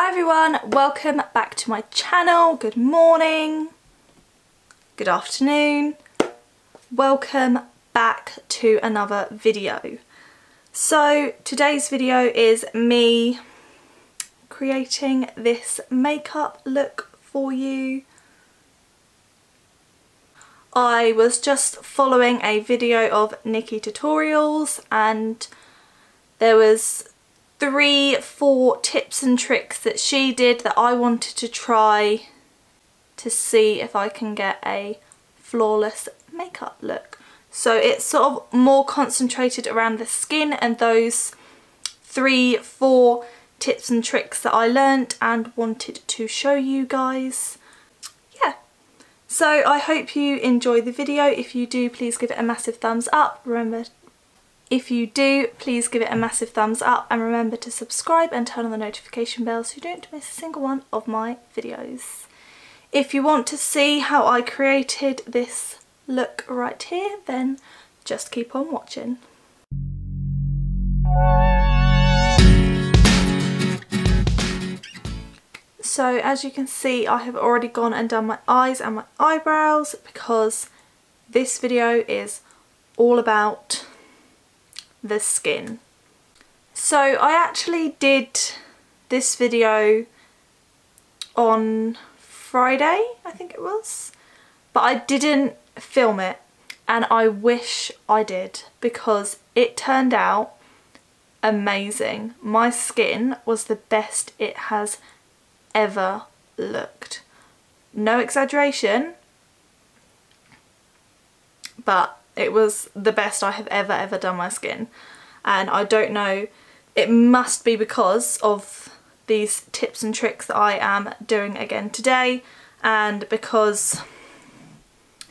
Hi everyone, welcome back to my channel. Good morning, good afternoon, welcome back to another video. So today's video is me creating this makeup look for you. I was just following a video of Nikkietutorials and there was 3-4 tips and tricks that she did that I wanted to try to see if I can get a flawless makeup look. So it's sort of more concentrated around the skin and those 3-4 tips and tricks that I learnt and wanted to show you guys. Yeah, so I hope you enjoy the video. If you do, please give it a massive thumbs up. If you do, please give it a massive thumbs up and remember to subscribe and turn on the notification bell so you don't miss a single one of my videos. If you want to see how I created this look right here, then just keep on watching. So as you can see, I have already gone and done my eyes and my eyebrows because this video is all about the skin. So I actually did this video on Friday, I think it was, but I didn't film it and I wish I did because it turned out amazing. My skin was the best it has ever looked. No exaggeration, but it was the best I have ever done my skin, and I don't know, it must be because of these tips and tricks that I am doing again today, and because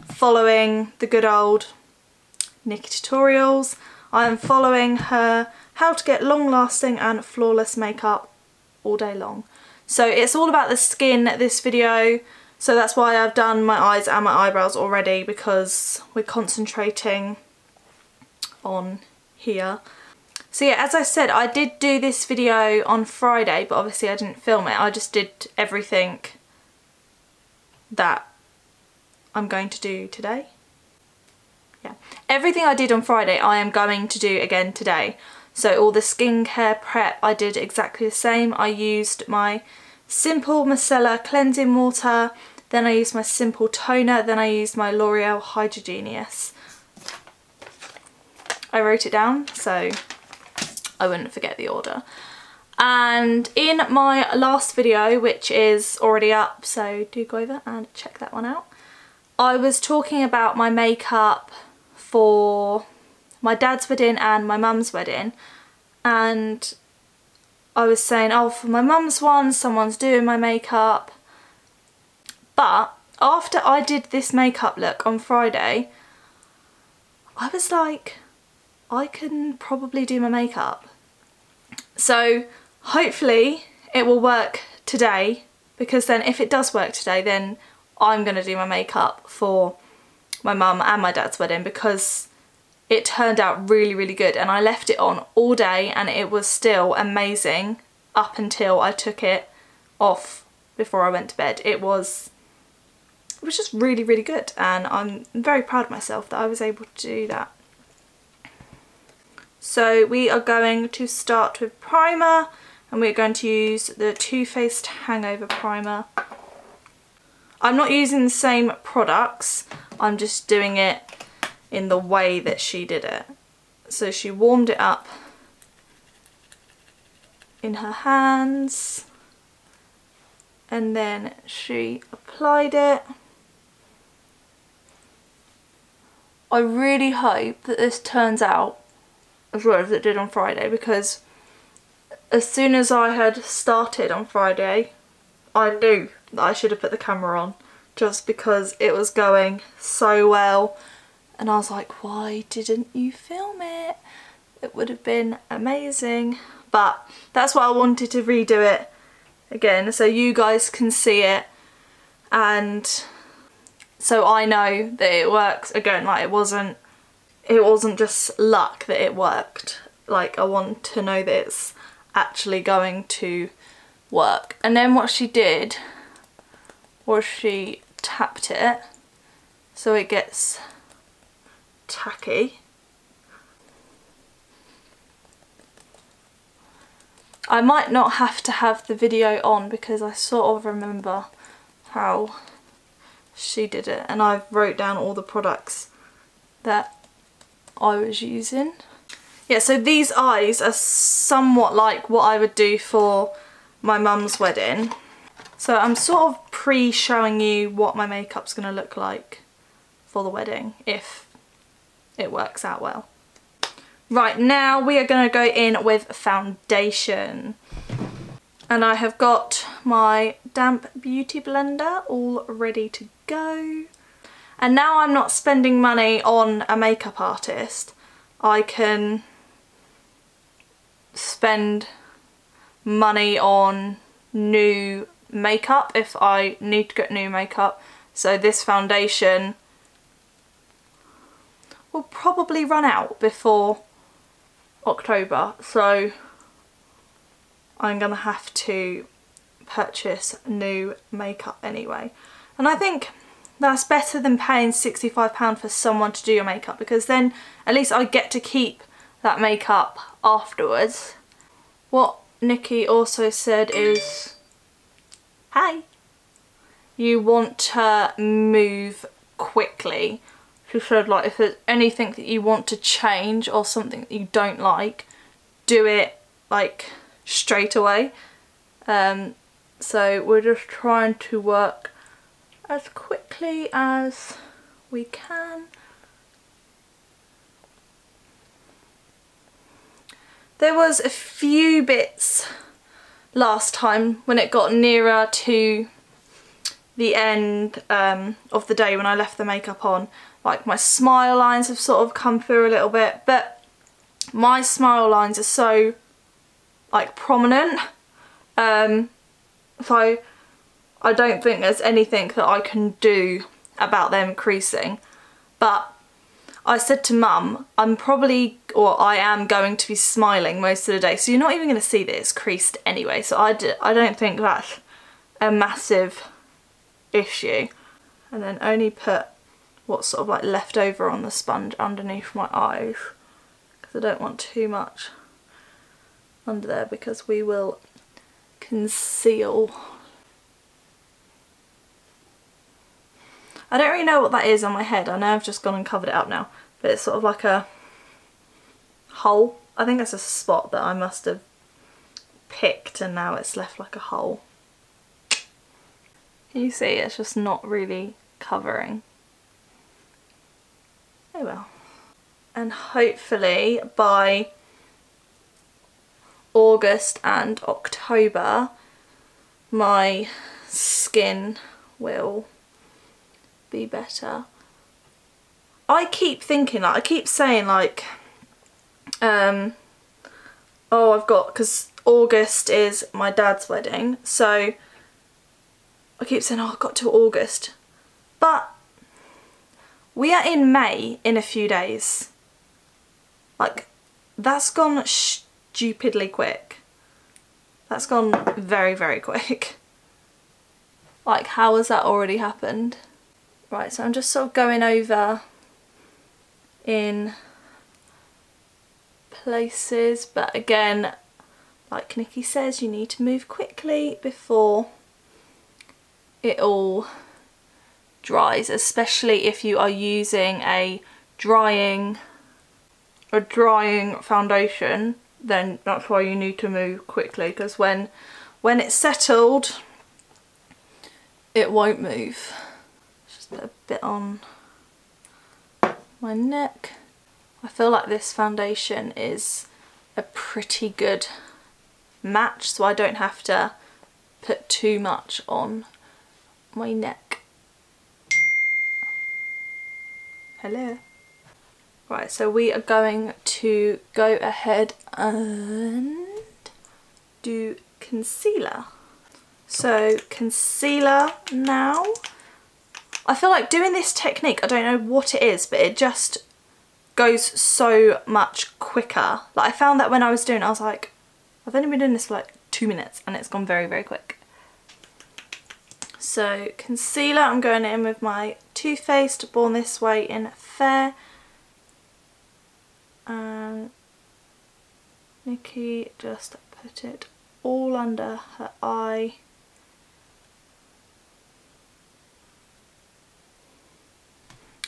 following the good old Nikkietutorials, I am following her how to get long lasting and flawless makeup all day long. So it's all about the skin, this video. So that's why I've done my eyes and my eyebrows already, because we're concentrating on here. So yeah, as I said, I did do this video on Friday, but obviously I didn't film it. I just did everything that I'm going to do today. Yeah, everything I did on Friday I am going to do again today. So all the skincare prep I did exactly the same. I used my simple micellar cleansing water, then I used my simple toner, then I used my L'Oreal Hydrogenius. I wrote it down so I wouldn't forget the order. And in my last video, which is already up, so do go over and check that one out, I was talking about my makeup for my dad's wedding and my mum's wedding, and I was saying, oh, for my mum's one, someone's doing my makeup. But after I did this makeup look on Friday, I was like, I can probably do my makeup. So hopefully it will work today, because then if it does work today, then I'm going to do my makeup for my mum and my dad's wedding, because it turned out really good, and I left it on all day and it was still amazing up until I took it off before I went to bed. It was just really good, and I'm very proud of myself that I was able to do that. So we are going to start with primer, and we're going to use the Too Faced Hangover Primer. I'm not using the same products, I'm just doing it in the way that she did it. So she warmed it up in her hands and then she applied it. I really hope that this turns out as well as it did on Friday, because as soon as I had started on Friday, I knew that I should have put the camera on, just because it was going so well. And I was like, why didn't you film it? It would have been amazing. But that's why I wanted to redo it again, so you guys can see it. And so I know that it works again. Like, it wasn't just luck that it worked. Like, I want to know that it's actually going to work. And then what she did was she tapped it so it gets tacky. I might not have to have the video on because I sort of remember how she did it, and I wrote down all the products that I was using. Yeah, so these eyes are somewhat like what I would do for my mum's wedding. So I'm sort of pre-showing you what my makeup's going to look like for the wedding, if it works out well. Right, now we are going to go in with foundation. And I have got my damp beauty blender all ready to go. And now I'm not spending money on a makeup artist. I can spend money on new makeup if I need to get new makeup. So this foundation will probably run out before October, so I'm gonna have to purchase new makeup anyway. And I think that's better than paying £65 for someone to do your makeup, because then at least I get to keep that makeup afterwards. What Nikki also said is, hey, you want to move quickly. She said, like, if there's anything that you want to change or something that you don't like, do it like straight away. So we're just trying to work as quickly as we can. There was a few bits last time when it got nearer to the end of the day when I left the makeup on. Like, my smile lines have sort of come through a little bit, but my smile lines are so like prominent, so I don't think there's anything that I can do about them creasing. But I said to Mum, I am going to be smiling most of the day, so you're not even going to see that it's creased anyway, so I don't think that's a massive issue. And then only put what's sort of like left over on the sponge underneath my eyes, because I don't want too much under there, because we will conceal. I don't really know what that is on my head. I know I've just gone and covered it up now, but it's sort of like a hole. I think it's a spot that I must have picked and now it's left like a hole. Can you see? It's just not really covering. Oh well. And hopefully by August and October my skin will be better. I keep thinking, like, I keep saying like, oh, I've got, because August is my dad's wedding, so I keep saying, oh, I've got till August, but we are in May in a few days. Like, that's gone stupidly quick. That's gone very, very quick. Like, how has that already happened? Right, so I'm just sort of going over in places, but again, like Nikki says, you need to move quickly before it all dries, especially if you are using a drying foundation. Then that's why you need to move quickly, because when it's settled it won't move. Just put a bit on my neck. I feel like this foundation is a pretty good match, so I don't have to put too much on my neck. Hello. Right, so we are going to go ahead and do concealer. So concealer now. I feel like doing this technique, I don't know what it is, but it just goes so much quicker. Like, I found that when I was doing it, I was like, I've only been doing this for like 2 minutes and it's gone very, very quick. So concealer, I'm going in with my Too Faced Born This Way in Fair. And Nikki just put it all under her eye.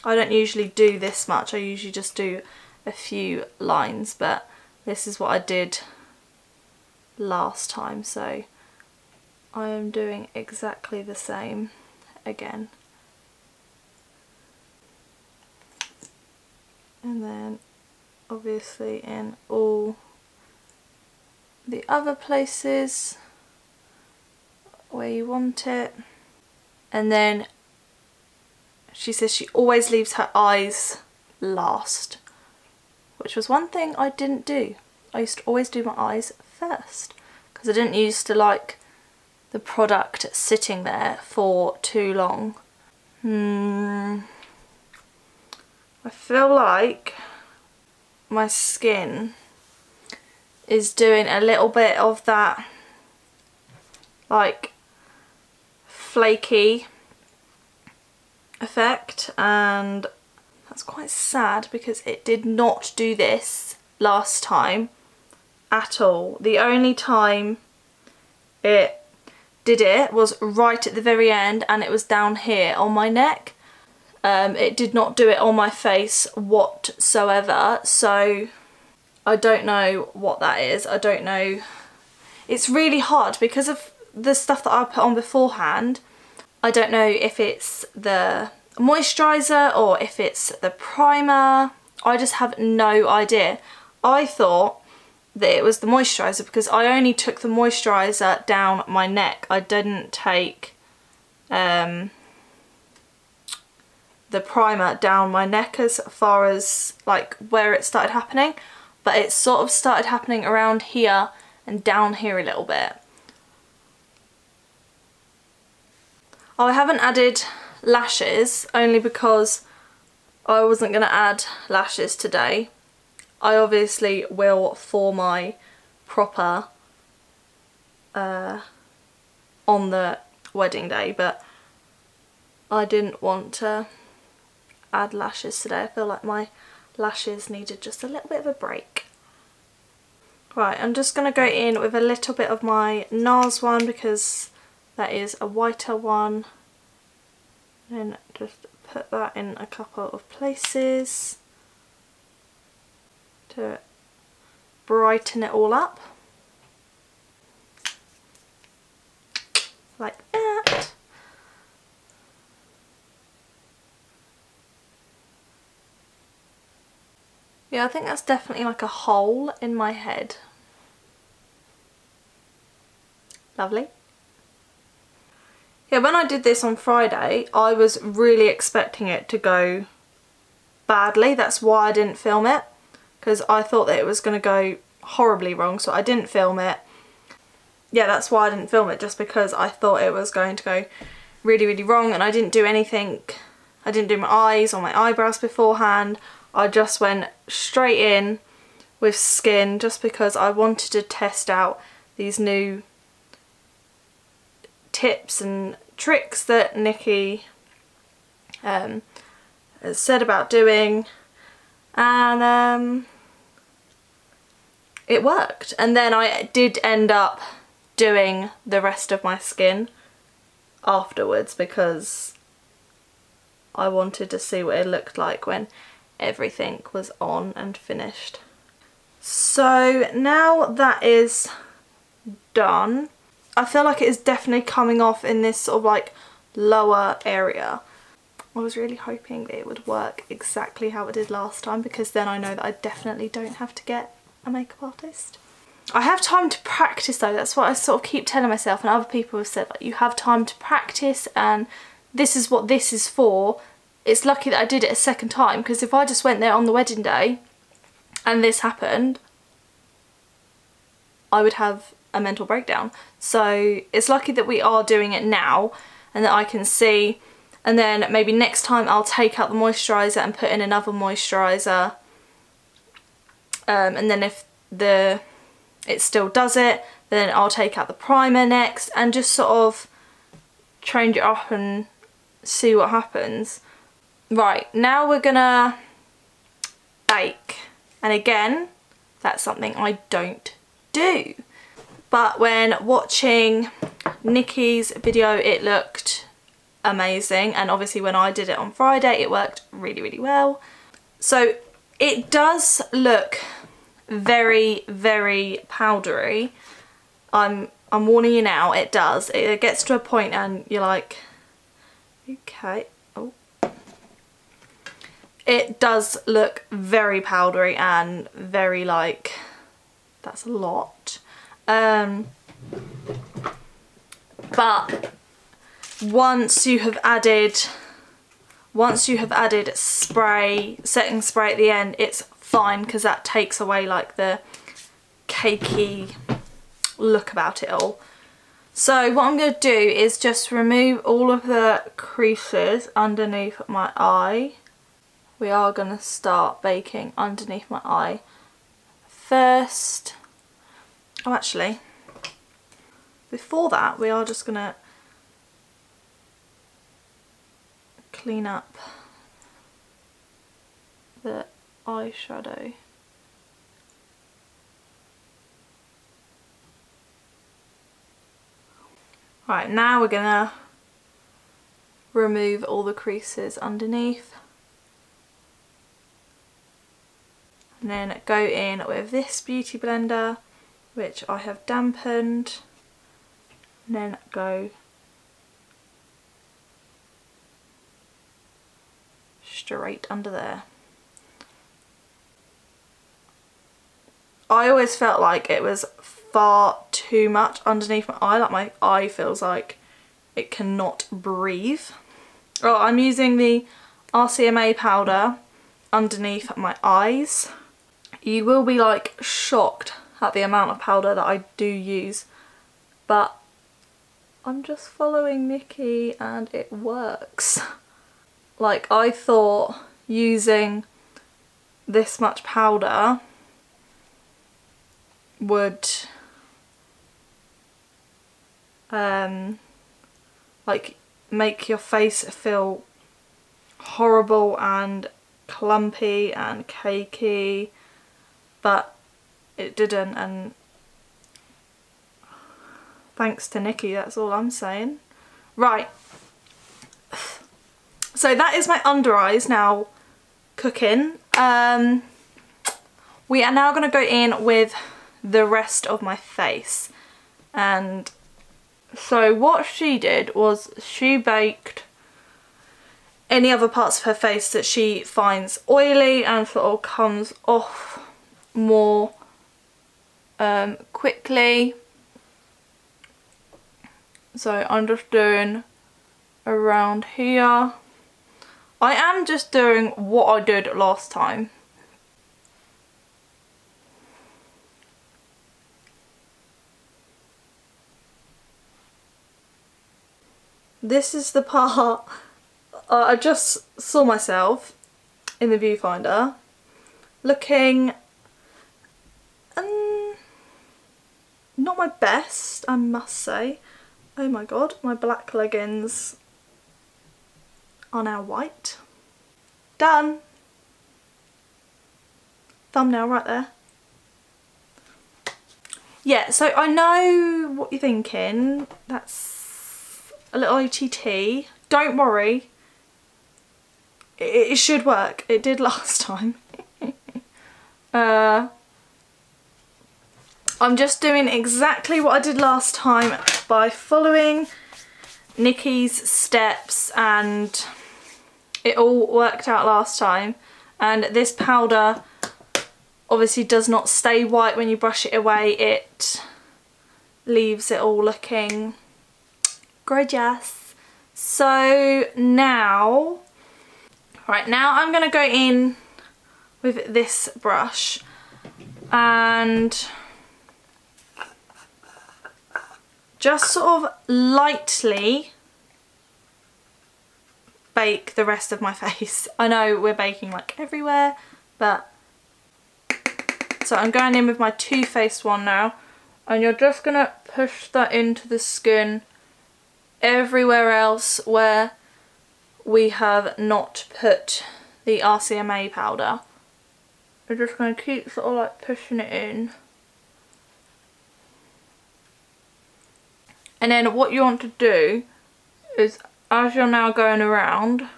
I don't usually do this much, I usually just do a few lines, but this is what I did last time, so I am doing exactly the same again. And then obviously in all the other places where you want it. And then she says she always leaves her eyes last, which was one thing I didn't do. I used to always do my eyes first because I didn't used to like the product sitting there for too long. I feel like my skin is doing a little bit of that like flaky effect, and that's quite sad because it did not do this last time at all. The only time it did it was right at the very end, and it was down here on my neck. It did not do it on my face whatsoever, so I don't know what that is. I don't know. It's really hard because of the stuff that I put on beforehand. I don't know if it's the moisturiser or if it's the primer. I just have no idea. I thought that it was the moisturiser because I only took the moisturiser down my neck. I didn't take the primer down my neck as far as like where it started happening, but it sort of started happening around here and down here a little bit. Oh, I haven't added lashes only because I wasn't going to add lashes today. I obviously will for my proper on the wedding day, but I didn't want to add lashes today. I feel like my lashes needed just a little bit of a break. Right, I'm just going to go in with a little bit of my NARS one because that is a whiter one, and just put that in a couple of places to brighten it all up like that. Yeah, I think that's definitely like a hole in my head. Lovely. Yeah, when I did this on Friday, I was really expecting it to go badly. That's why I didn't film it, because I thought that it was going to go horribly wrong, so I didn't film it. Yeah, that's why I didn't film it, just because I thought it was going to go really, really wrong, and I didn't do anything. I didn't do my eyes or my eyebrows beforehand. I just went straight in with skin just because I wanted to test out these new tips and tricks that Nikki has said about doing, and it worked. And then I did end up doing the rest of my skin afterwards because I wanted to see what it looked like when everything was on and finished. So now that is done, I feel like it is definitely coming off in this sort of like lower area. I was really hoping that it would work exactly how it did last time, because then I know that I definitely don't have to get a makeup artist. I have time to practice though, that's what I sort of keep telling myself, and other people have said like you have time to practice and this is what this is for. It's lucky that I did it a second time, because if I just went there on the wedding day and this happened, I would have a mental breakdown. So it's lucky that we are doing it now and that I can see, and then maybe next time I'll take out the moisturiser and put in another moisturiser, and then if it still does it, Then I'll take out the primer next and just sort of change it up and see what happens. Right, now we're gonna bake. And again, that's something I don't do. But when watching Nikkie's video, it looked amazing. And obviously when I did it on Friday, it worked really, really well. So it does look very, very powdery. I'm warning you now, it does. It gets to a point and you're like, okay, oh. It does look very powdery and very like, that's a lot. But once you have added spray, setting spray at the end, it's fine because that takes away like the cakey look about it all. So what I'm going to do is just remove all of the creases underneath my eye. We are going to start baking underneath my eye first. Oh, actually, before that, we are just going to clean up the eyeshadow. Right, now we're going to remove all the creases underneath. And then go in with this beauty blender, which I have dampened, and then go straight under there. I always felt like it was far too much underneath my eye, like my eye feels like it cannot breathe. Oh, I'm using the RCMA powder underneath my eyes. You will be like shocked at the amount of powder that I do use, but I'm just following Nikkie and it works. Like, I thought using this much powder would like make your face feel horrible and clumpy and cakey, but it didn't, and thanks to Nikkie, that's all I'm saying. Right, so that is my under eyes now cooking. We are now going to go in with the rest of my face, and so what she did was she baked any other parts of her face that she finds oily and sort of comes off more quickly. So I'm just doing around here. I am just doing what I did last time. This is the part I just saw myself in the viewfinder looking not my best, I must say. Oh my god, my black leggings are now white. Done. Thumbnail right there. Yeah, so I know what you're thinking. That's a little OTT. Don't worry. It should work. It did last time. I'm just doing exactly what I did last time by following Nikkie's steps, and it all worked out last time. And this powder obviously does not stay white when you brush it away. It leaves it all looking gorgeous. So now, right, now I'm going to go in with this brush and just sort of lightly bake the rest of my face. I know we're baking like everywhere, but so I'm going in with my Too Faced one now. And you're just going to push that into the skin everywhere else where we have not put the RCMA powder. We're just going to keep sort of like pushing it in. And then what you want to do is, as you're now going around,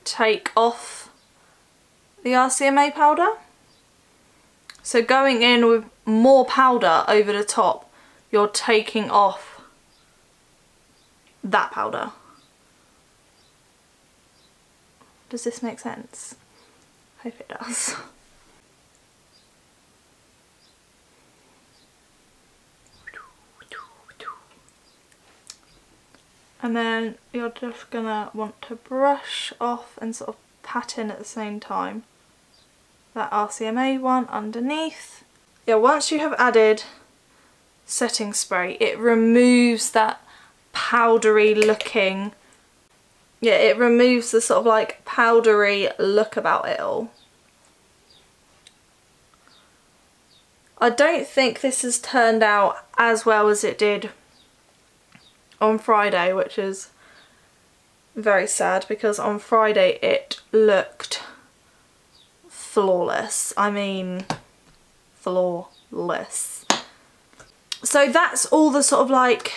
take off the RCMA powder. So going in with more powder over the top, you're taking off that powder. Does this make sense? Hope it does. And then you're just gonna want to brush off and sort of pat in at the same time that RCMA one underneath. Yeah, once you have added setting spray, it removes that powdery looking, yeah, it removes the sort of like powdery look about it all. I don't think this has turned out as well as it did on Friday, which is very sad because on Friday it looked flawless. I mean, flawless. So that's all the sort of like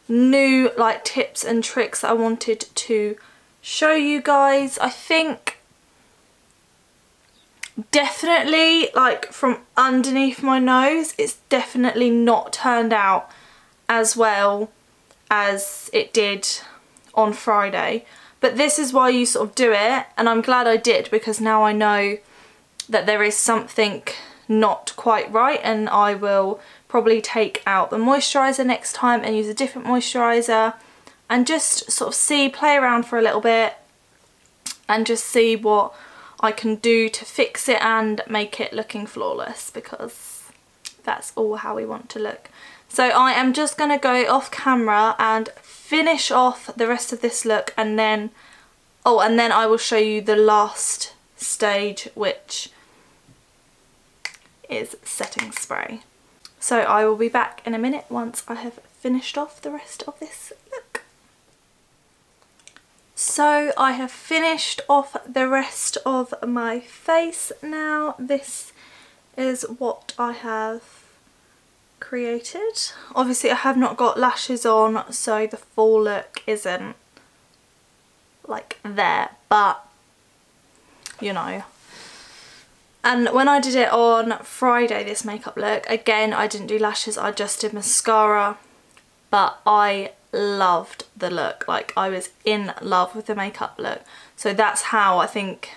new like tips and tricks that I wanted to show you guys. I think definitely like from underneath my nose, it's definitely not turned out as well as it did on Friday. But this is why you sort of do it, and I'm glad I did, because now I know that there is something not quite right, and I will probably take out the moisturiser next time and use a different moisturiser and just sort of see, play around for a little bit and just see what I can do to fix it and make it looking flawless, because that's all how we want to look. So I am just going to go off camera and finish off the rest of this look, and then, oh, and then I will show you the last stage, which is setting spray. So I will be back in a minute once I have finished off the rest of this look. So I have finished off the rest of my face now. This is what I have created. Obviously I have not got lashes on, so the full look isn't like there, but you know. And when I did it on Friday, this makeup look, again I didn't do lashes, I just did mascara, but I loved the look. Like, I was in love with the makeup look. So that's how I think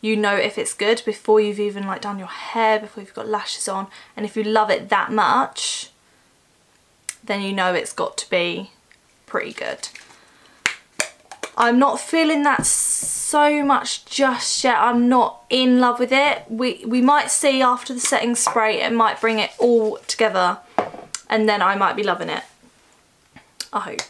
you know if it's good, before you've even like done your hair, before you've got lashes on. And if you love it that much, then you know it's got to be pretty good. I'm not feeling that so much just yet. I'm not in love with it. We might see after the setting spray, it might bring it all together and then I might be loving it. I hope.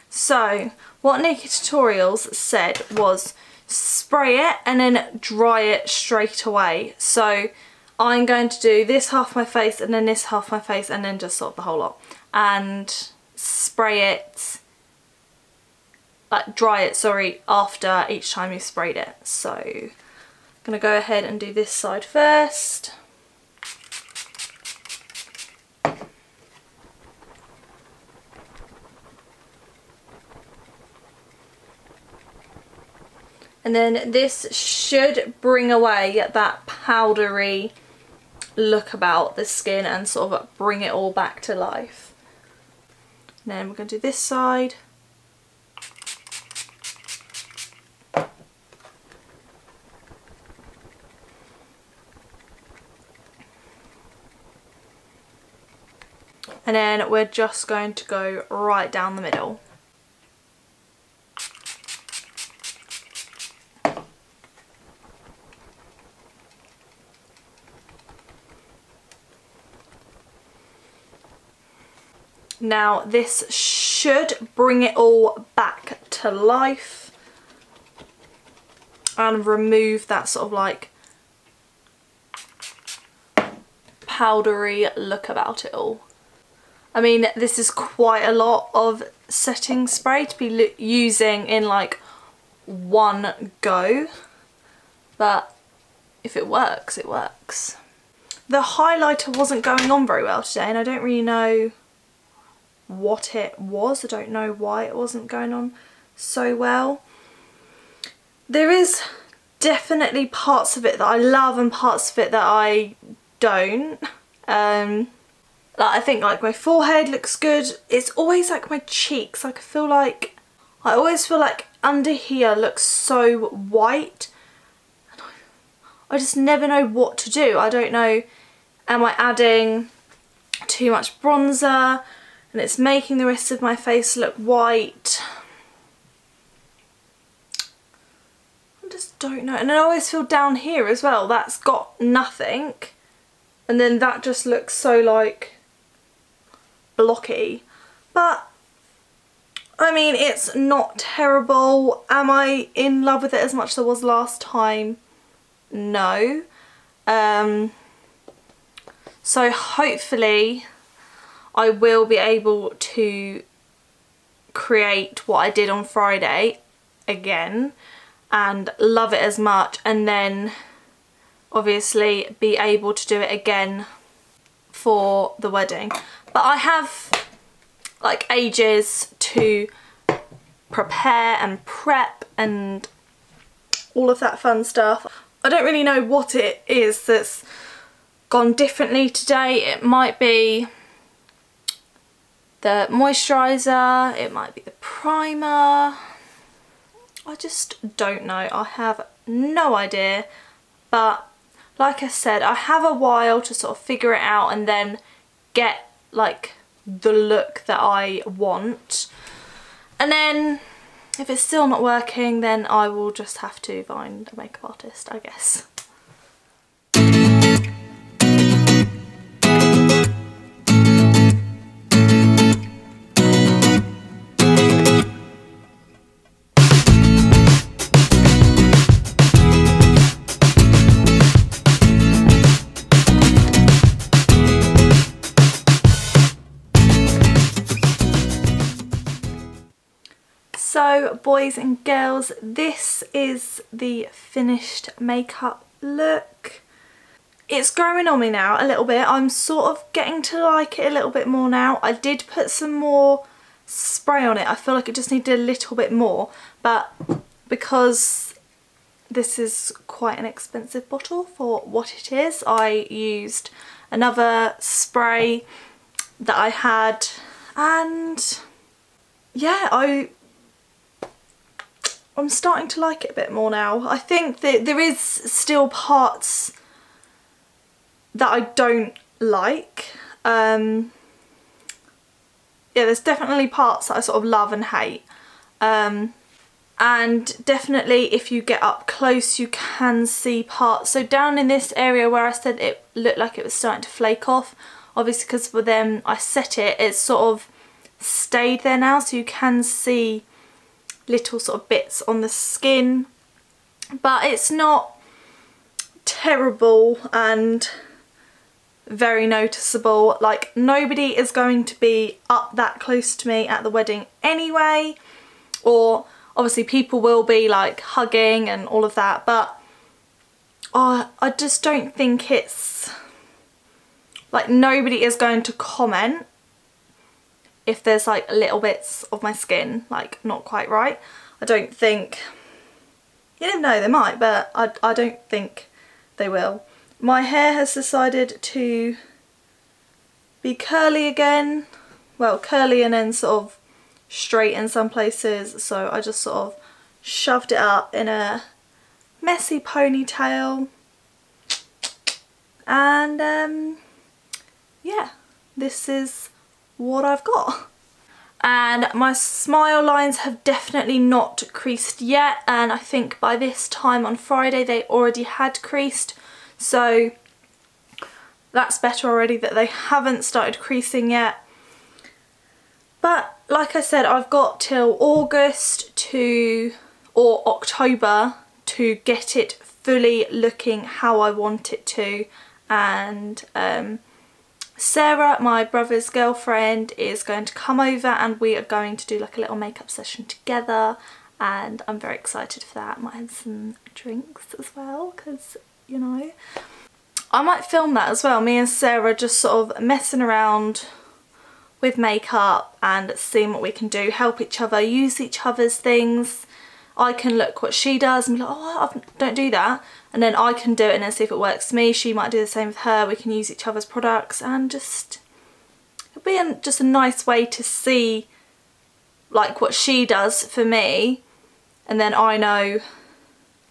So what Nikkietutorials said was spray it and then dry it straight away. So I'm going to do this half my face and then this half my face and then just sort of the whole lot, and spray it, like dry it, sorry, after each time you sprayed it. So I'm gonna go ahead and do this side first. And then this should bring away that powdery look about the skin and sort of bring it all back to life. And then we're going to do this side. And then we're just going to go right down the middle. Now this should bring it all back to life and remove that sort of like powdery look about it all. I mean, this is quite a lot of setting spray to be using in like one go, but if it works, it works. The highlighter wasn't going on very well today, and I don't really know what it was. I don't know why it wasn't going on so well. There is definitely parts of it that I love and parts of it that I don't. Like, I think like my forehead looks good. It's always like my cheeks. Like I always feel like under here looks so white. I just never know what to do. I don't know, am I adding too much bronzer and it's making the rest of my face look white? I just don't know. And I always feel down here as well, that's got nothing. And then that just looks so like blocky. But I mean, it's not terrible. Am I in love with it as much as I was last time? No. So hopefully I will be able to create what I did on Friday again and love it as much, and then obviously be able to do it again for the wedding. But I have like ages to prepare and prep and all of that fun stuff. I don't really know what it is that's gone differently today. It might be the moisturiser, it might be the primer. I just don't know. I have no idea. But like I said, I have a while to sort of figure it out and then get like the look that I want. And then if it's still not working, then I will just have to find a makeup artist, I guess. So boys and girls, this is the finished makeup look. It's growing on me now a little bit. I'm sort of getting to like it a little bit more now. I did put some more spray on it. I feel like it just needed a little bit more, but because this is quite an expensive bottle for what it is, I used another spray that I had, and yeah, I'm starting to like it a bit more now. I think that there is still parts that I don't like. Yeah, there's definitely parts that I sort of love and hate. And definitely if you get up close you can see parts. So down in this area where I said it looked like it was starting to flake off, obviously because for them I set it, it's sort of stayed there now, so you can see little sort of bits on the skin, but it's not terrible and very noticeable. Like, nobody is going to be up that close to me at the wedding anyway, or obviously people will be like hugging and all of that, but I just don't think it's like, nobody is going to comment if there's like little bits of my skin like not quite right. I don't think, you never know, they might, but I don't think they will. My hair has decided to be curly again. Well, curly and then sort of straight in some places, so I just sort of shoved it up in a messy ponytail, and yeah, this is what I've got. And my smile lines have definitely not creased yet, and I think by this time on Friday they already had creased, so that's better already that they haven't started creasing yet. But like I said, I've got till August or October to get it fully looking how I want it to, and Sarah, my brother's girlfriend, is going to come over and we are going to do like a little makeup session together, and I'm very excited for that. Might have some drinks as well because, you know, I might film that as well. Me and Sarah just sort of messing around with makeup and seeing what we can do, help each other, use each other's things. I can look what she does and be like, oh, I don't do that. And then I can do it and then see if it works for me. She might do the same with her. We can use each other's products and just, it'll be just a nice way to see like what she does for me. And then I know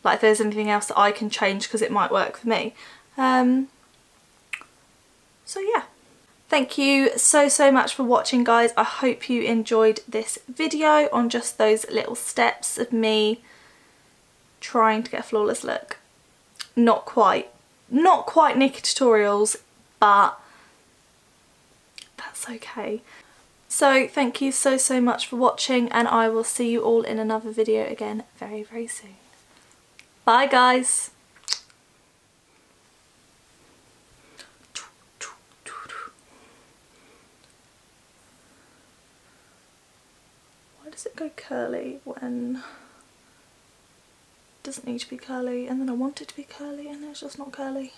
like if there's anything else that I can change because it might work for me. So yeah. Thank you so much for watching, guys. I hope you enjoyed this video on just those little steps of me trying to get a flawless look. Not quite Nikkietutorials, but that's okay. So thank you so much for watching, and I will see you all in another video again very soon. Bye, guys. Why does it go curly when it doesn't need to be curly, and then I want it to be curly and it's just not curly?